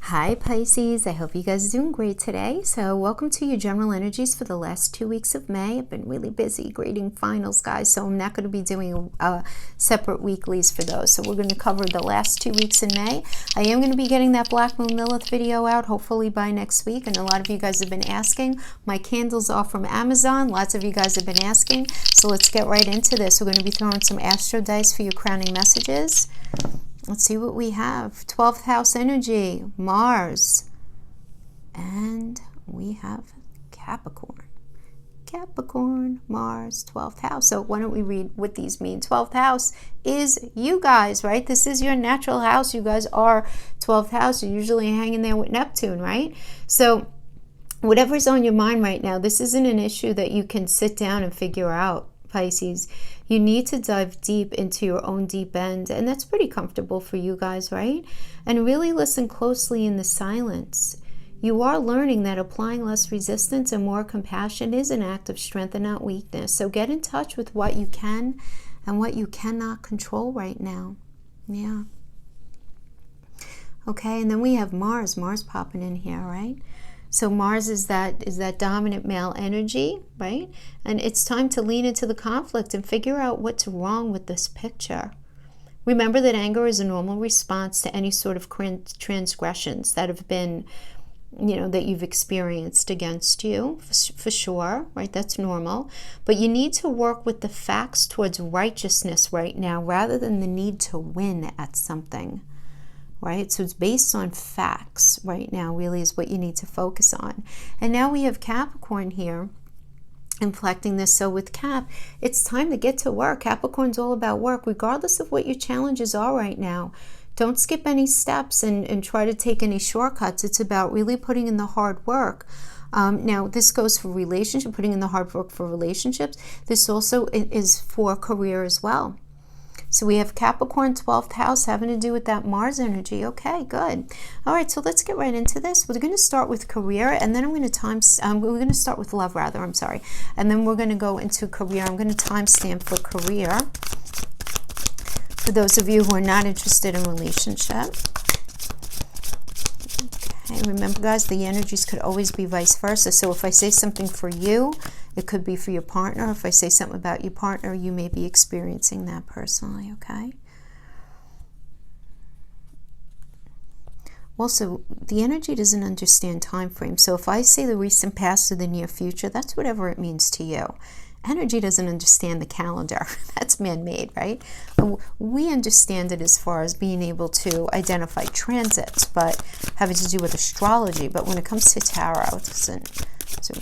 Hi Pisces, I hope you guys are doing great today. So welcome to your general energies for the last 2 weeks of May. I've been really busy grading finals, guys, so I'm not going to be doing separate weeklies for those. So we're going to cover the last 2 weeks in May. I am going to be getting that Black Moon Lilith video out hopefully by next week, and a lot of you guys have been asking. My candles are from Amazon. Lots of you guys have been asking, so let's get right into this. We're going to be throwing some astro dice for your crowning messages. Let's see what we have. 12th house energy, Mars. And we have Capricorn. Capricorn, Mars, 12th house. So why don't we read what these mean? 12th house is you guys, right? This is your natural house. You guys are 12th house. You're usually hanging there with Neptune, right? So whatever's on your mind right now, this isn't an issue that you can sit down and figure out, Pisces. You need to dive deep into your own deep end, and that's pretty comfortable for you guys, right? And really listen closely in the silence. You are learning that applying less resistance and more compassion is an act of strength and not weakness. So get in touch with what you can and what you cannot control right now. Yeah. Okay, and then we have Mars popping in here, right? So Mars is that dominant male energy, right? And it's time to lean into the conflict and figure out what's wrong with this picture. Remember that anger is a normal response to any sort of transgressions that have been, that you've experienced against you, for sure, right? That's normal. But you need to work with the facts towards righteousness right now rather than the need to win at something. Right? So it's based on facts right now, really is what you need to focus on. And now we have Capricorn here inflecting this. So with Cap, it's time to get to work. Capricorn's all about work, regardless of what your challenges are right now. Don't skip any steps and try to take any shortcuts. It's about really putting in the hard work. Now, this goes for relationship, putting in the hard work for relationships. This also is for career as well. So we have Capricorn, 12th house, having to do with that Mars energy. Okay, good. All right, so let's get right into this. We're going to start with career, and then we're going to start with love, rather. I'm sorry. And then we're going to go into career. I'm going to timestamp for career. For those of you who are not interested in relationship. Okay, remember, guys, the energies could always be vice versa. So if I say something for you, it could be for your partner. If I say something about your partner, you may be experiencing that personally, okay? Also, the energy doesn't understand time frame. So if I say the recent past or the near future, that's whatever it means to you. Energy doesn't understand the calendar. That's man-made, right? We understand it as far as being able to identify transits, but having to do with astrology. But when it comes to tarot, it doesn't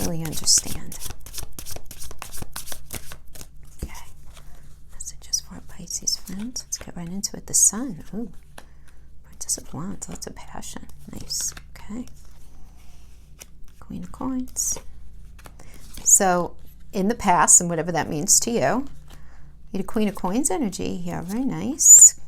really understand. Pisces friends, let's get right into it. The Sun, ooh, Princess of Wands, lots of passion, nice. Okay, Queen of Coins. So in the past, and whatever that means to you, you had a Queen of Coins energy here, very nice.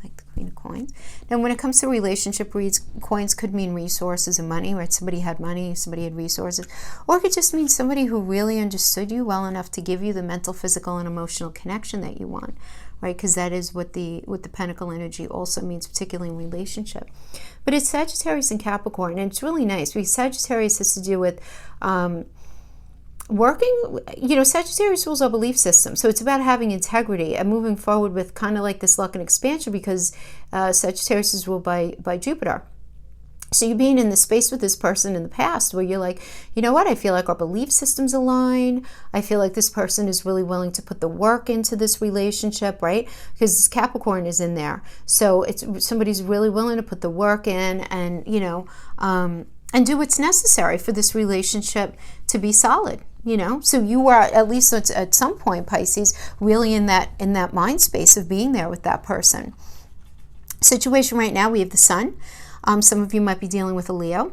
Like the Queen of Coins. Now when it comes to relationship reads, coins could mean resources and money, right? Somebody had money, somebody had resources, or it could just mean somebody who really understood you well enough to give you the mental, physical, and emotional connection that you want, right? Because that is what the Pentacle energy also means, particularly in relationship. But it's Sagittarius and Capricorn, and it's really nice because Sagittarius has to do with working, Sagittarius rules our belief system. So it's about having integrity and moving forward with kind of like this luck and expansion, because Sagittarius is ruled by Jupiter. So you're being in the space with this person in the past where you're like, you know what, I feel like our belief systems align. I feel like this person is really willing to put the work into this relationship, right? Because Capricorn is in there. So it's somebody's really willing to put the work in and, and do what's necessary for this relationship to be solid. So you are, at least at some point, Pisces, really in that mind space of being there with that person. Situation right now, we have the Sun. Some of you might be dealing with a Leo.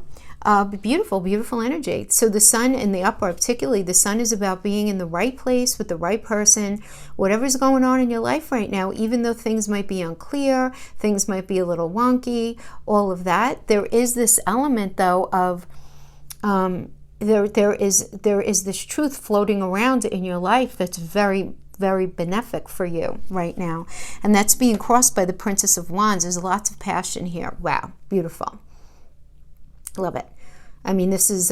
Beautiful, beautiful energy. So the Sun in the upper, particularly the Sun, is about being in the right place with the right person. Whatever's going on in your life right now, even though things might be unclear, things might be a little wonky, all of that, there is this element, though, of there is this truth floating around in your life that's very, very benefic for you right now. And that's being crossed by the Princess of Wands. There's lots of passion here. Wow, beautiful. Love it. I mean, this is,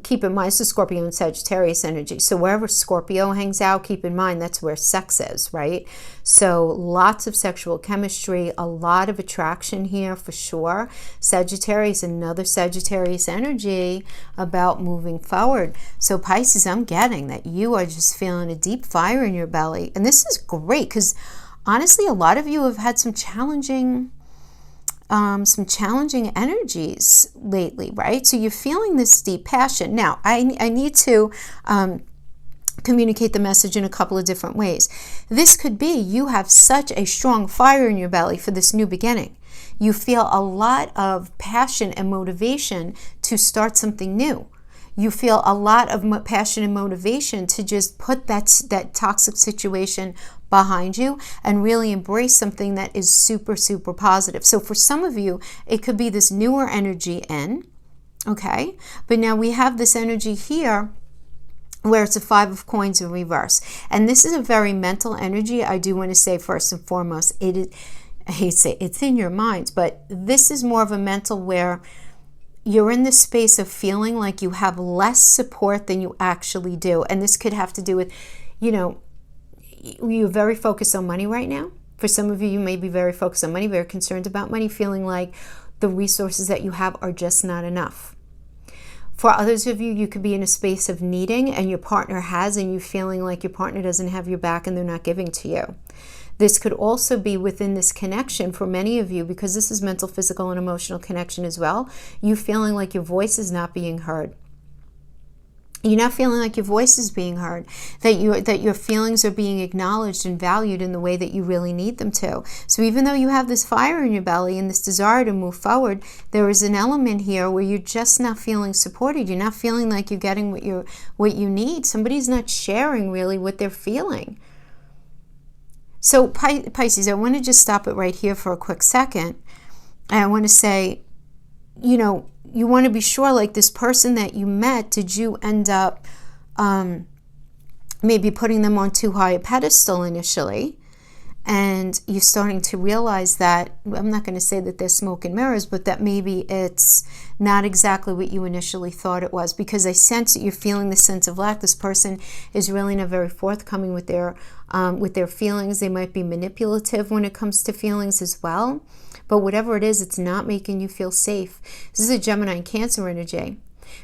keep in mind, this is Scorpio and Sagittarius energy. So wherever Scorpio hangs out, keep in mind that's where sex is, right? So lots of sexual chemistry, a lot of attraction here for sure. Sagittarius, another Sagittarius energy about moving forward. So Pisces, I'm getting that you are just feeling a deep fire in your belly. And this is great because honestly, a lot of you have had some challenging energies lately, right? So you're feeling this deep passion. Now, I need to communicate the message in a couple of different ways. This could be you have such a strong fire in your belly for this new beginning. You feel a lot of passion and motivation to start something new. You feel a lot of passion and motivation to just put that toxic situation behind you and really embrace something that is super, super positive. So for some of you, it could be this newer energy in, okay? But now we have this energy here where it's a 5 of coins in reverse. And this is a very mental energy. I do want to say first and foremost, it is, I hate to say it's in your minds, but this is more of a mental where you're in this space of feeling like you have less support than you actually do. And this could have to do with, you're very focused on money right now. For some of you, you may be very focused on money, very concerned about money, feeling like the resources that you have are just not enough. For others of you, you could be in a space of needing and your partner has, and you feeling like your partner doesn't have your back and they're not giving to you. This could also be within this connection for many of you, because this is mental, physical, and emotional connection as well. You feeling like your voice is not being heard. You're not feeling like your voice is being heard, that your feelings are being acknowledged and valued in the way that you really need them to. So even though you have this fire in your belly and this desire to move forward, there is an element here where you're just not feeling supported. You're not feeling like you're getting what you need. Somebody's not sharing really what they're feeling. So Pisces, I want to just stop it right here for a quick second. And I want to say, you want to be sure, like this person that you met, did you end up maybe putting them on too high a pedestal initially? And you're starting to realize that, I'm not going to say that there's smoke and mirrors, but that maybe it's not exactly what you initially thought it was, because I sense that you're feeling the sense of lack. This person is really not very forthcoming with their feelings. They might be manipulative when it comes to feelings as well. But whatever it is, it's not making you feel safe. This is a Gemini and Cancer energy.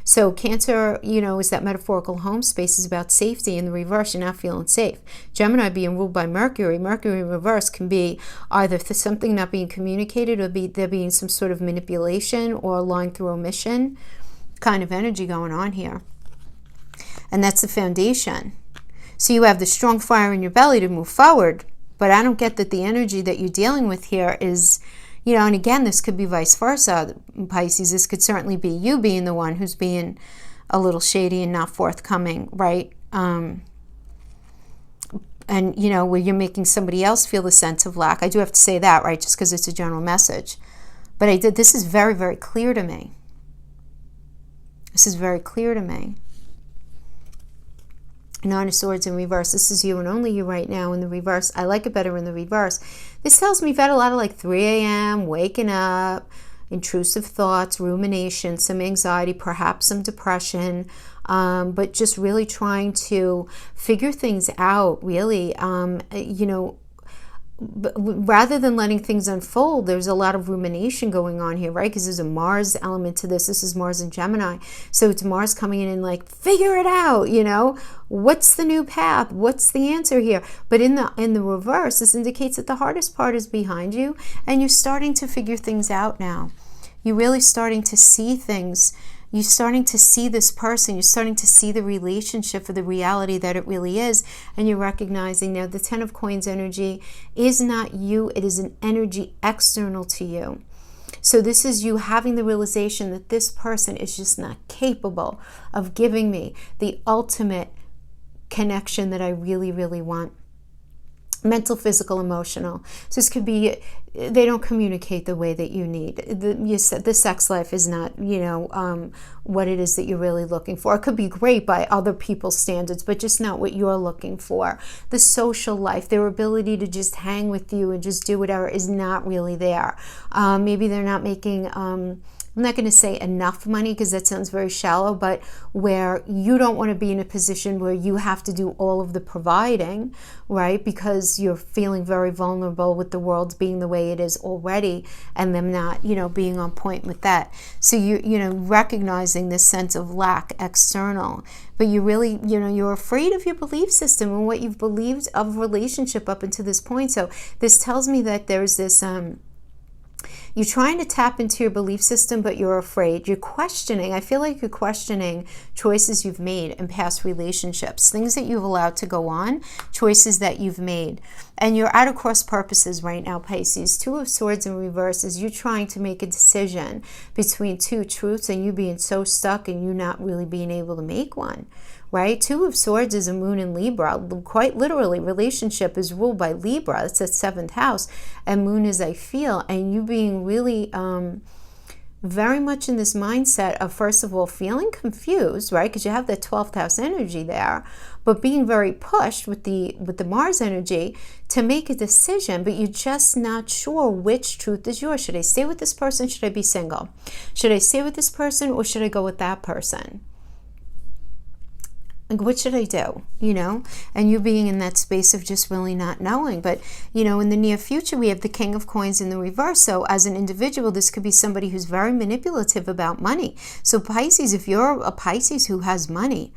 So Cancer, is that metaphorical home space, is about safety. In the reverse, you're not feeling safe. Gemini being ruled by Mercury. Mercury in reverse can be either something not being communicated, or there being some sort of manipulation or lying through omission kind of energy going on here. And that's the foundation. So you have the strong fire in your belly to move forward, but I don't get that the energy that you're dealing with here is, and again, this could be vice versa, Pisces. This could certainly be you being the one who's being a little shady and not forthcoming, right? And, where you're making somebody else feel the sense of lack. I do have to say that, right, just because it's a general message. But this is very, very clear to me. This is very clear to me. Nine of Swords in reverse. This is you and only you right now in the reverse. I like it better in the reverse. This tells me you've had a lot of like 3 a.m., waking up, intrusive thoughts, rumination, some anxiety, perhaps some depression, but just really trying to figure things out, really. But rather than letting things unfold, there's a lot of rumination going on here, right? Because there's a Mars element to this. This is Mars and Gemini. So it's Mars coming in and like, figure it out, What's the new path? What's the answer here? But in the reverse, this indicates that the hardest part is behind you and you're starting to figure things out now. You're really starting to see things. You're starting to see this person. You're starting to see the relationship for the reality that it really is. And you're recognizing now the 10 of Coins energy is not you. It is an energy external to you. So this is you having the realization that this person is just not capable of giving me the ultimate connection that I really, really want. Mental, physical, emotional. So this could be, they don't communicate the way that you need. The sex life is not, what it is that you're really looking for. It could be great by other people's standards, but just not what you're looking for. The social life, their ability to just hang with you and just do whatever is not really there. Maybe they're not making I'm not going to say enough money because that sounds very shallow, but where you don't want to be in a position where you have to do all of the providing, right? Because you're feeling very vulnerable with the world being the way it is already and them not, being on point with that. So recognizing this sense of lack external, but you really, you're afraid of your belief system and what you've believed of relationship up until this point. So this tells me that there's this, you're trying to tap into your belief system, but you're afraid. You're questioning. I feel like you're questioning choices you've made in past relationships, things that you've allowed to go on, choices that you've made. And you're at a cross purposes right now, Pisces. Two of Swords in reverse is you trying to make a decision between two truths and you being so stuck and you not really being able to make one. Right? Two of Swords is a moon in Libra. Quite literally, relationship is ruled by Libra. It's at 7th house. And moon is I feel. And you being really very much in this mindset of, first of all, feeling confused, right? Because you have that 12th house energy there. But being very pushed with the Mars energy to make a decision, but you're just not sure which truth is yours. Should I stay with this person? Should I be single? Should I stay with this person or should I go with that person? Like, what should I do? And you being in that space of just really not knowing. But, in the near future, we have the King of Coins in the reverse. So as an individual, this could be somebody who's very manipulative about money. So Pisces, if you're a Pisces who has money,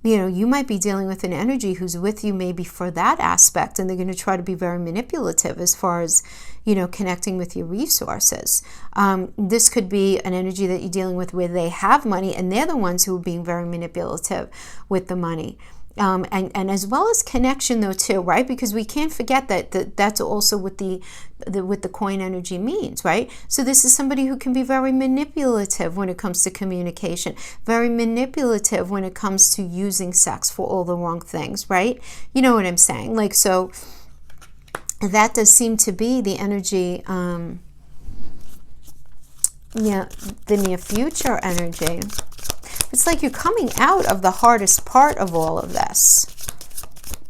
you might be dealing with an energy who's with you maybe for that aspect. And they're going to try to be very manipulative as far as, connecting with your resources. This could be an energy that you're dealing with where they have money and they're the ones who are being very manipulative with the money. And as well as connection though too, right? Because we can't forget that's also what the coin energy means, right? So this is somebody who can be very manipulative when it comes to communication, very manipulative when it comes to using sex for all the wrong things, right? You know what I'm saying? Like, so that does seem to be the energy, the near future energy. It's like you're coming out of the hardest part of all of this.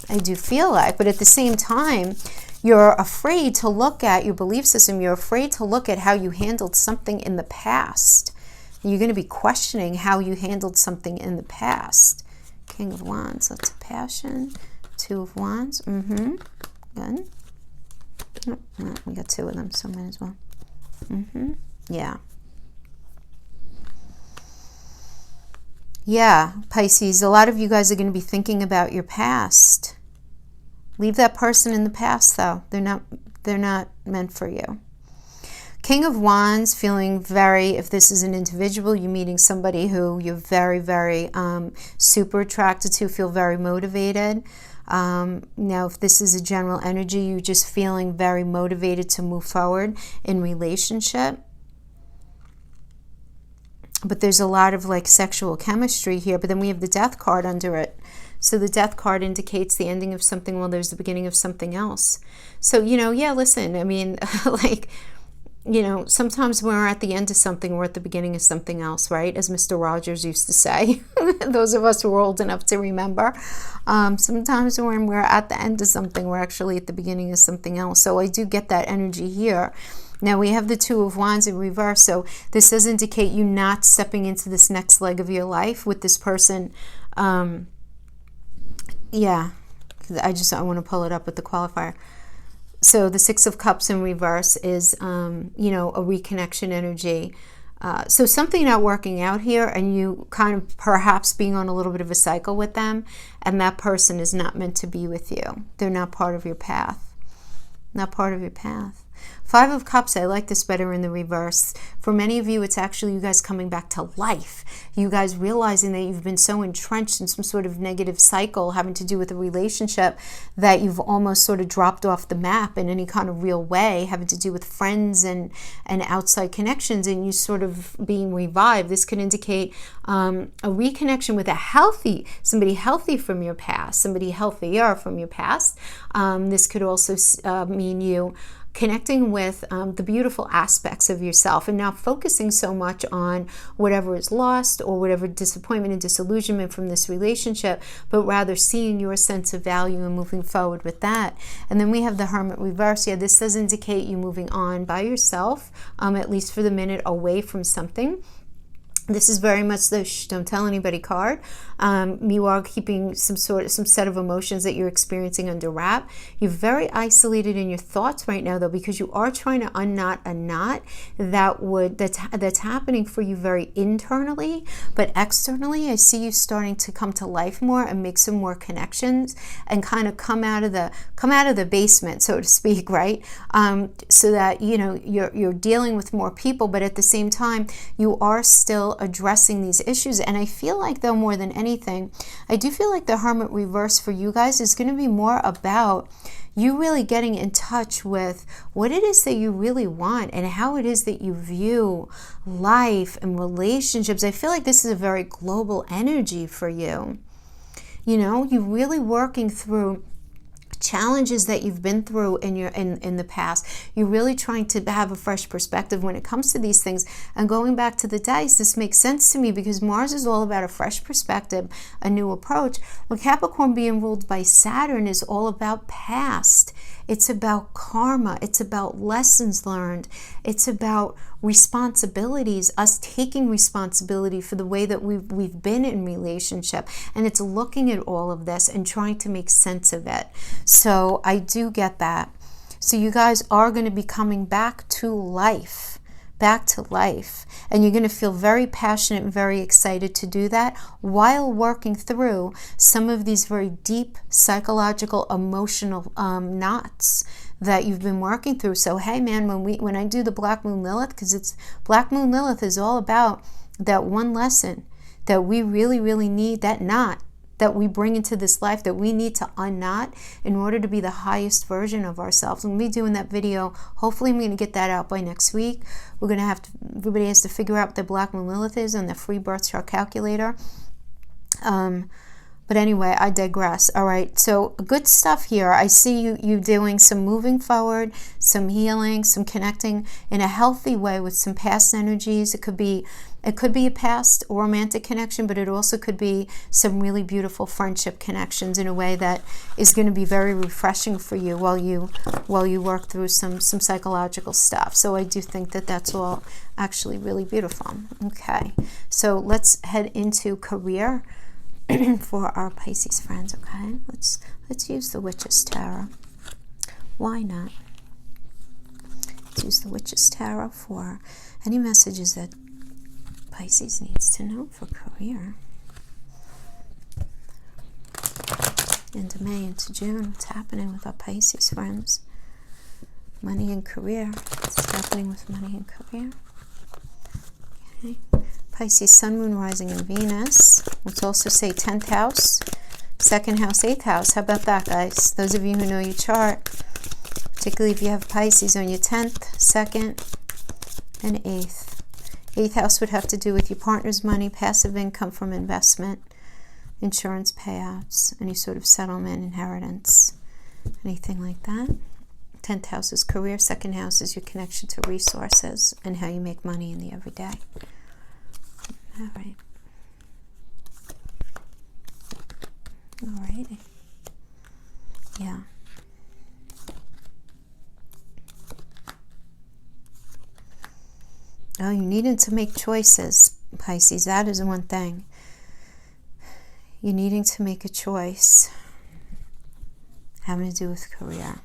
I do feel like, but at the same time, you're afraid to look at your belief system. You're afraid to look at how you handled something in the past. You're going to be questioning how you handled something in the past. King of Wands, that's a passion. Two of Wands, good. No, we got two of them, so might as well. Yeah. Yeah, Pisces, a lot of you guys are going to be thinking about your past. Leave that person in the past, though. They're not meant for you. King of Wands, feeling very, if this is an individual, you're meeting somebody who you're very, very super attracted to, feel very motivated. Now, if this is a general energy, you're just feeling very motivated to move forward in relationship. But there's a lot of like sexual chemistry here, but then we have the Death card under it. So the Death card indicates the ending of something while there's the beginning of something else. So, listen, I mean, sometimes when we're at the end of something, we're at the beginning of something else, right? As Mr. Rogers used to say, those of us who are old enough to remember. Sometimes when we're at the end of something, we're actually at the beginning of something else. So I do get that energy here. Now we have the Two of Wands in reverse, so this does indicate you not stepping into this next leg of your life with this person. I want to pull it up with the qualifier. So the Six of Cups in reverse is, a reconnection energy. So something not working out here and you kind of perhaps being on a little bit of a cycle with them, and that person is not meant to be with you. They're not part of your path. Not part of your path. Five of Cups, I like this better in the reverse. For many of you, it's actually you guys coming back to life. You guys realizing that you've been so entrenched in some sort of negative cycle having to do with a relationship that you've almost sort of dropped off the map in any kind of real way, having to do with friends and outside connections, and you sort of being revived. This could indicate a reconnection with somebody healthy from your past, somebody healthier from your past. This could also mean you connecting with the beautiful aspects of yourself, and not focusing so much on whatever is lost or whatever disappointment and disillusionment from this relationship, but rather seeing your sense of value and moving forward with that. And then we have the Hermit reverse. Yeah, this does indicate you moving on by yourself, at least for the minute, away from something. This is very much the shh, don't tell anybody card. You are keeping some set of emotions that you're experiencing under wrap. You're very isolated in your thoughts right now, though, because you are trying to unknot a knot that's happening for you very internally, but externally, I see you starting to come to life more and make some more connections and kind of come out of the basement, so to speak, right? So that you're dealing with more people, but at the same time, you are still addressing these issues. And I feel like, though, more than anything, I do feel like the Hermit reverse for you guys is going to be more about you really getting in touch with what it is that you really want and how it is that you view life and relationships. I feel like this is a very global energy for you. You're really working through challenges that you've been through in the past. You're really trying to have a fresh perspective when it comes to these things. And going back to the dice, this makes sense to me because Mars is all about a fresh perspective, a new approach. Well, Capricorn being ruled by Saturn is all about past. It's about karma. It's about lessons learned. It's about responsibilities, us taking responsibility for the way that we've been in relationship. And it's looking at all of this and trying to make sense of it. So I do get that. So you guys are going to be coming back to life. And you're going to feel very passionate and very excited to do that while working through some of these very deep psychological, emotional knots that you've been working through. So hey man, when I do the Black Moon Lilith, because it's Black Moon Lilith is all about that one lesson that we really, really need, that knot that we bring into this life that we need to unknot in order to be the highest version of ourselves. I'm going to be doing that video. Hopefully I'm going to get that out by next week. Everybody has to figure out what the Black Moon Lilith is on the free birth chart calculator. But anyway, I digress. All right, so good stuff here. I see you doing some moving forward, some healing, some connecting in a healthy way with some past energies. It could be a past romantic connection, but it also could be some really beautiful friendship connections in a way that is going to be very refreshing for you while you work through some psychological stuff. So I do think that that's all actually really beautiful. Okay, so let's head into career for our Pisces friends. Okay, let's use the Witch's Tarot. Why not? Let's use the Witch's Tarot for any messages that Pisces needs to know for career. Into May, into June, what's happening with our Pisces friends? Money and career. What's happening with money and career? Okay. Pisces, Sun, Moon, Rising, and Venus. Let's also say 10th house, 2nd house, 8th house. How about that, guys? Those of you who know your chart, particularly if you have Pisces on your 10th, 2nd, and 8th. 8th house would have to do with your partner's money, passive income from investment, insurance payouts, any sort of settlement, inheritance, anything like that. 10th house is career. 2nd house is your connection to resources and how you make money in the everyday. All right. Alrighty. Yeah. Oh, you needed to make choices, Pisces. That is one thing. You're needing to make a choice having to do with career.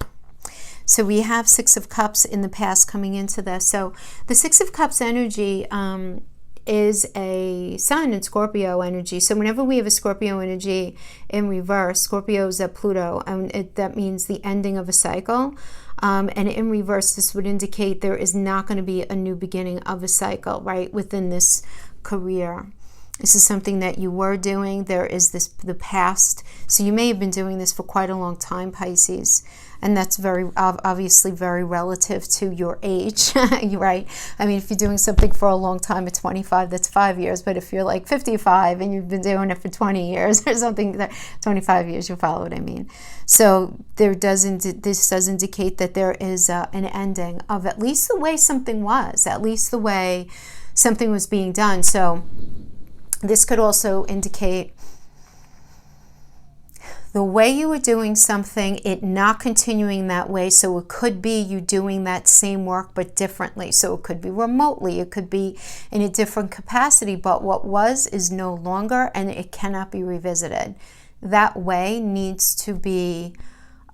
So we have 6 of Cups in the past coming into this. So the 6 of Cups energy is a Sun and Scorpio energy. So whenever we have a Scorpio energy in reverse, Scorpio is at Pluto, and that means the ending of a cycle. And in reverse, this would indicate there is not going to be a new beginning of a cycle, right, within this career. This is something that you were doing. There is the past. So you may have been doing this for quite a long time, Pisces. And that's very obviously very relative to your age, right? I mean, if you're doing something for a long time at 25, that's 5 years. But if you're like 55 and you've been doing it for 20 years or something, 25 years, you follow what I mean. So this does indicate that there is an ending of at least the way something was, at least the way something was being done. So this could also indicate the way you were doing something, it not continuing that way. So it could be you doing that same work but differently. So it could be remotely, it could be in a different capacity, but what was is no longer, and it cannot be revisited. That way needs to be,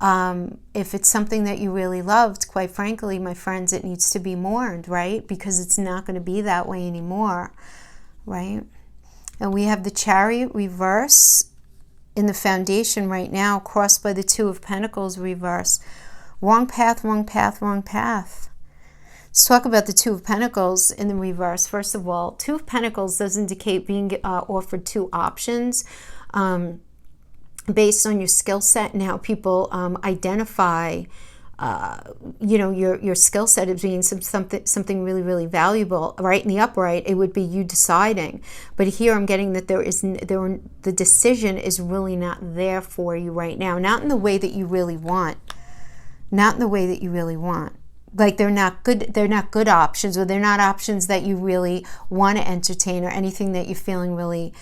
if it's something that you really loved, quite frankly, my friends, it needs to be mourned, right? Because it's not going to be that way anymore, right? And we have the Chariot reverse in the foundation right now, crossed by the Two of Pentacles reverse. Wrong path, wrong path, wrong path. Let's talk about the Two of Pentacles in the reverse. First of all, Two of Pentacles does indicate being offered two options based on your skill set and how people identify your skill set as being something really, really valuable. Right in the upright, it would be you deciding. But here I'm getting that the decision is really not there for you right now. Not in the way that you really want. Not in the way that you really want. Like they're not good options, or they're not options that you really want to entertain, or anything that you're feeling really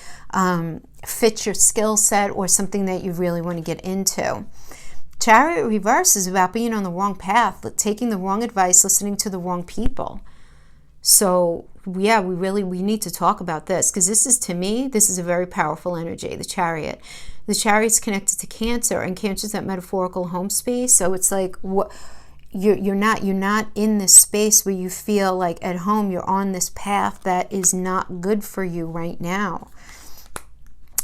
fits your skill set, or something that you really want to get into. Chariot reverse is about being on the wrong path, taking the wrong advice, listening to the wrong people. So yeah, we need to talk about this, because to me, this is a very powerful energy, the Chariot. The Chariot's connected to Cancer, and Cancer's that metaphorical home space. So it's like, what you're not in this space where you feel like at home. You're on this path that is not good for you right now.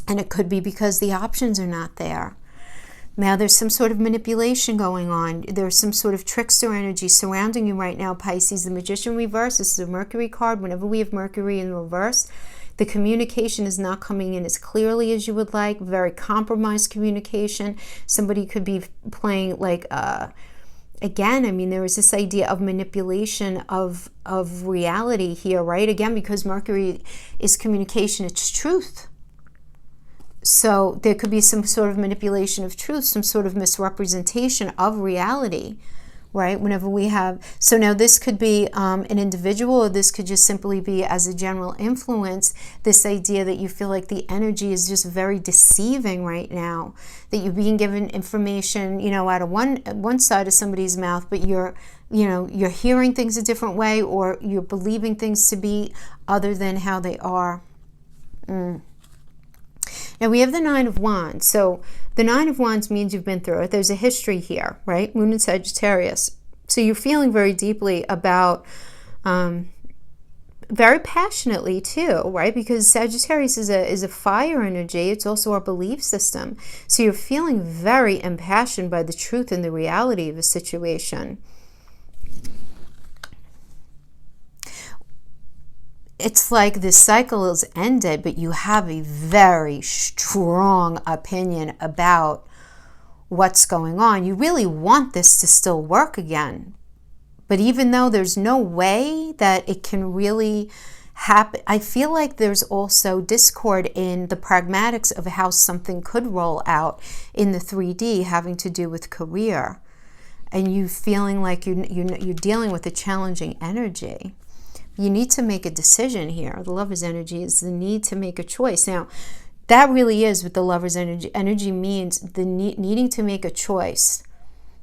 And it could be because the options are not there. Now there's some sort of manipulation going on. There's some sort of trickster energy surrounding you right now, Pisces. The Magician reverse, this is a Mercury card. Whenever we have Mercury in reverse, the communication is not coming in as clearly as you would like. Very compromised communication. Somebody could be playing like, again, I mean, there is this idea of manipulation of reality here, right? Again, because Mercury is communication, it's truth. So there could be some sort of manipulation of truth, some sort of misrepresentation of reality, right? Whenever we have, so now this could be an individual, or this could just simply be as a general influence, this idea that you feel like the energy is just very deceiving right now, that you're being given information, out of one side of somebody's mouth, but you're hearing things a different way, or you're believing things to be other than how they are. Now we have the Nine of Wands. So the Nine of Wands means you've been through it. There's a history here, right? Moon in Sagittarius. So you're feeling very deeply about, very passionately too, right? Because Sagittarius is a fire energy. It's also our belief system. So you're feeling very impassioned by the truth and the reality of a situation. It's like this cycle is ended, but you have a very strong opinion about what's going on. You really want this to still work again. But even though there's no way that it can really happen, I feel like there's also discord in the pragmatics of how something could roll out in the 3D, having to do with career. And you feeling like you're dealing with a challenging energy. You need to make a decision here. The Lover's energy is the need to make a choice. Now, that really is what the Lover's energy. Energy means the needing to make a choice,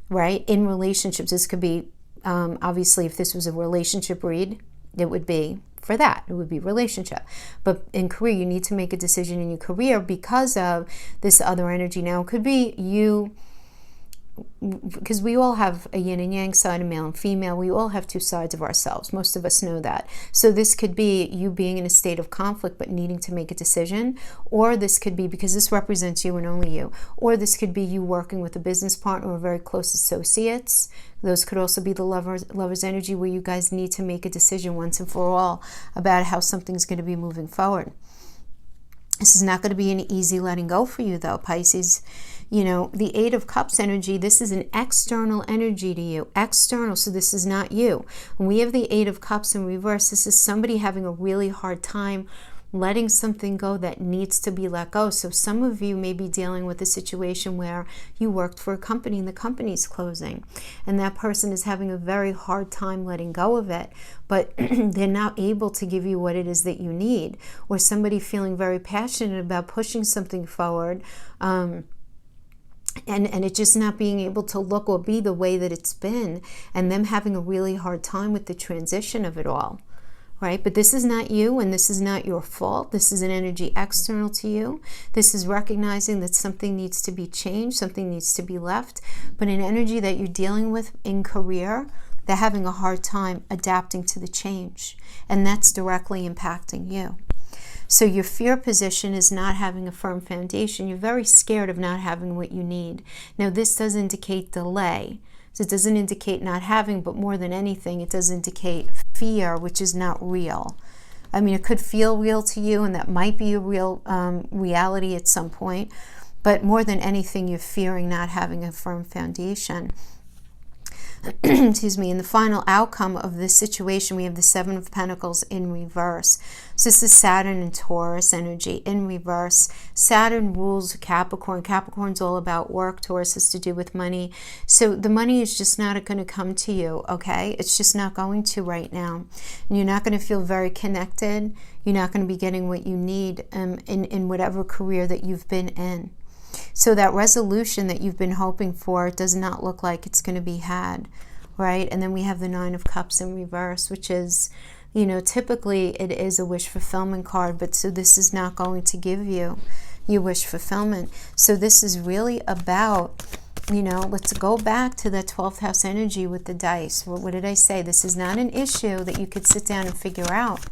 right? In relationships, this could be, obviously, if this was a relationship read, it would be for that. It would be relationship. But in career, you need to make a decision in your career because of this other energy. Now, it could be you, because we all have a yin and yang side, a male and female. We all have two sides of ourselves. Most of us know that. So this could be you being in a state of conflict but needing to make a decision, or this could be, because this represents you and only you, or this could be you working with a business partner or very close associates. Those could also be the lover's energy, where you guys need to make a decision once and for all about how something's going to be moving forward. This is not going to be an easy letting go for you, though, Pisces. You know, the Eight of Cups energy, this is an external energy to you. External, so this is not you. When we have the Eight of Cups in reverse, this is somebody having a really hard time letting something go that needs to be let go. So some of you may be dealing with a situation where you worked for a company and the company's closing, and that person is having a very hard time letting go of it, but they're not able to give you what it is that you need. Or somebody feeling very passionate about pushing something forward, and it just not being able to look or be the way that it's been, and them having a really hard time with the transition of it all. Right? But this is not you, and this is not your fault. This is an energy external to you. This is recognizing that something needs to be changed, something needs to be left, but an energy that you're dealing with in career, they're having a hard time adapting to the change, and that's directly impacting you. So your fear position is not having a firm foundation. You're very scared of not having what you need. Now, this does indicate delay. So it doesn't indicate not having, but more than anything, it does indicate fear, which is not real. I mean, it could feel real to you, and that might be a real reality at some point, but more than anything, you're fearing not having a firm foundation. Excuse me. In the final outcome of this situation, we have the Seven of Pentacles in reverse. So this is Saturn and Taurus energy in reverse. Saturn rules Capricorn. Capricorn's all about work. Taurus has to do with money. So the money is just not going to come to you, okay? It's just not going to right now. And you're not going to feel very connected. You're not going to be getting what you need in whatever career that you've been in. So that resolution that you've been hoping for does not look like it's going to be had, right? And then we have the Nine of Cups in reverse, which is, you know, typically it is a wish fulfillment card, but so this is not going to give you your wish fulfillment. So this is really about, you know, let's go back to that 12th house energy with the dice. What did I say? This is not an issue that you could sit down and figure out.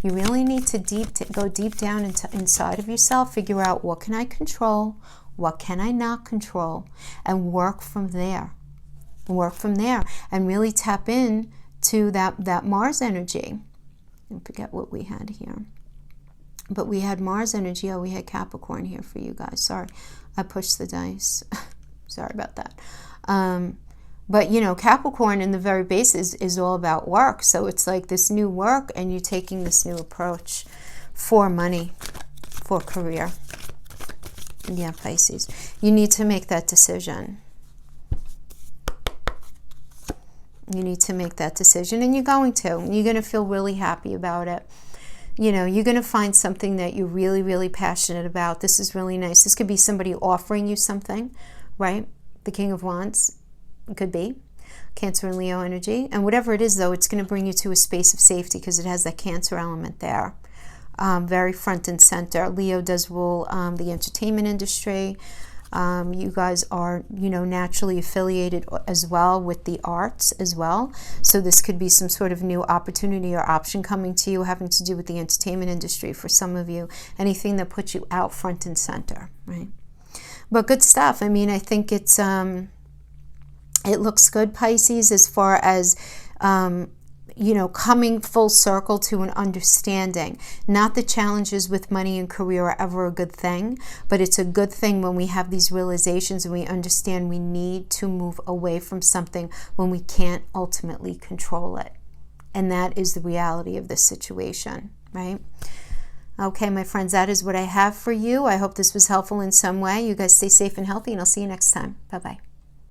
You really need to go deep down inside of yourself, figure out what can I control, what can I not control, and work from there. Work from there and really tap in to that Mars energy. I forget what we had here. But we had Mars energy. Oh, we had Capricorn here for you guys. Sorry, I pushed the dice. Sorry about that. But, you know, Capricorn in the very base is all about work. So it's like this new work, and you're taking this new approach for money, for career. Yeah, Pisces. You need to make that decision. You need to make that decision, and you're going to. You're going to feel really happy about it. You know, you're going to find something that you're really, really passionate about. This is really nice. This could be somebody offering you something, right? The King of Wands could be. Cancer and Leo energy. And whatever it is, though, it's going to bring you to a space of safety because it has that Cancer element there. Very front and center. Leo does rule the entertainment industry. You guys are, you know, naturally affiliated as well with the arts as well. So this could be some sort of new opportunity or option coming to you having to do with the entertainment industry for some of you. Anything that puts you out front and center, right? But good stuff. I mean, I think it's it looks good, Pisces, as far as you know, coming full circle to an understanding. Not the challenges with money and career are ever a good thing, but it's a good thing when we have these realizations and we understand we need to move away from something when we can't ultimately control it. And that is the reality of this situation, right? Okay, my friends, that is what I have for you. I hope this was helpful in some way. You guys stay safe and healthy, and I'll see you next time. Bye-bye.